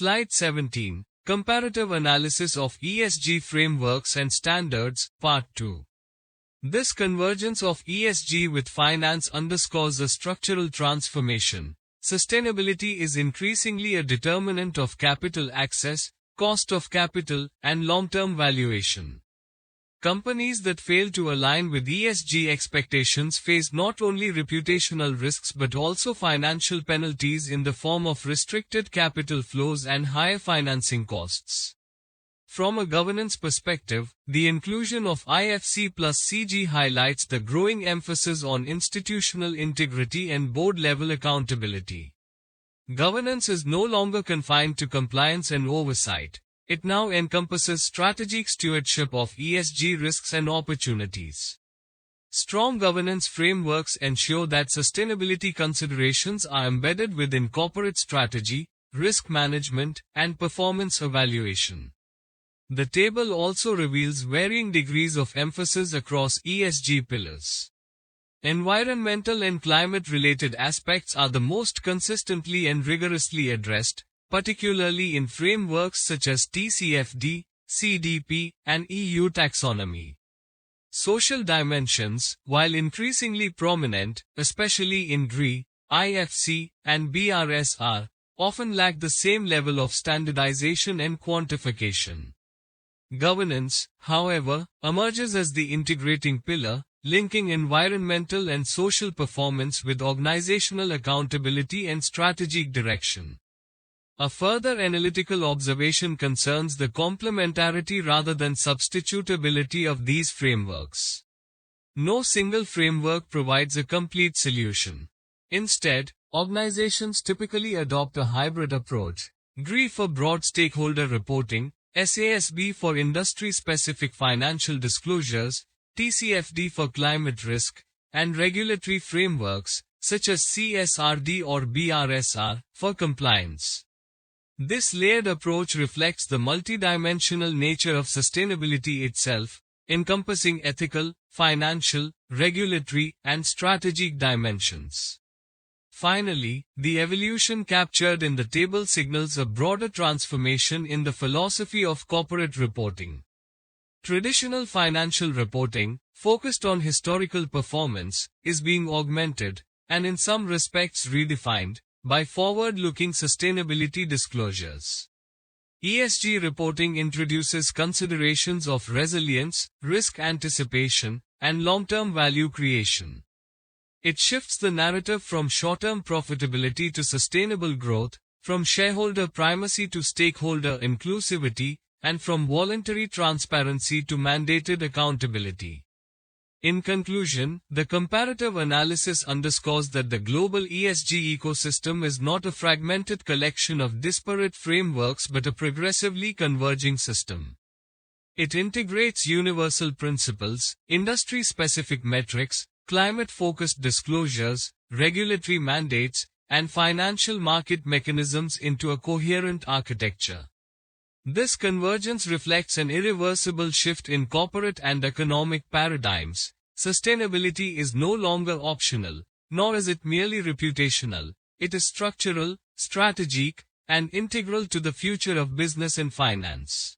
Slide 17. Comparative Analysis of ESG Frameworks and Standards, Part 2. This convergence of ESG with finance underscores a structural transformation. Sustainability is increasingly a determinant of capital access, cost of capital, and long-term valuation. Companies that fail to align with ESG expectations face not only reputational risks but also financial penalties in the form of restricted capital flows and higher financing costs. From a governance perspective, the inclusion of IFC plus CG highlights the growing emphasis on institutional integrity and board-level accountability. Governance is no longer confined to compliance and oversight. It now encompasses strategic stewardship of ESG risks and opportunities. Strong governance frameworks ensure that sustainability considerations are embedded within corporate strategy, risk management, and performance evaluation. The table also reveals varying degrees of emphasis across ESG pillars. Environmental and climate-related aspects are the most consistently and rigorously addressed, particularly in frameworks such as TCFD, CDP, and EU taxonomy. Social dimensions, while increasingly prominent, especially in GRI, IFC, and BRSR, often lack the same level of standardization and quantification. Governance, however, emerges as the integrating pillar, linking environmental and social performance with organizational accountability and strategic direction. A further analytical observation concerns the complementarity rather than substitutability of these frameworks. No single framework provides a complete solution. Instead, organizations typically adopt a hybrid approach: GRI for broad stakeholder reporting, SASB for industry-specific financial disclosures, TCFD for climate risk, and regulatory frameworks, such as CSRD or BRSR, for compliance. This layered approach reflects the multidimensional nature of sustainability itself, encompassing ethical, financial, regulatory, and strategic dimensions. Finally, the evolution captured in the table signals a broader transformation in the philosophy of corporate reporting. Traditional financial reporting, focused on historical performance, is being augmented, and in some respects redefined, by forward-looking sustainability disclosures. ESG reporting introduces considerations of resilience, risk anticipation, and long-term value creation. It shifts the narrative from short-term profitability to sustainable growth, from shareholder primacy to stakeholder inclusivity, and from voluntary transparency to mandated accountability. In conclusion, the comparative analysis underscores that the global ESG ecosystem is not a fragmented collection of disparate frameworks but a progressively converging system. It integrates universal principles, industry-specific metrics, climate-focused disclosures, regulatory mandates, and financial market mechanisms into a coherent architecture. This convergence reflects an irreversible shift in corporate and economic paradigms. Sustainability is no longer optional, nor is it merely reputational. It is structural, strategic, and integral to the future of business and finance.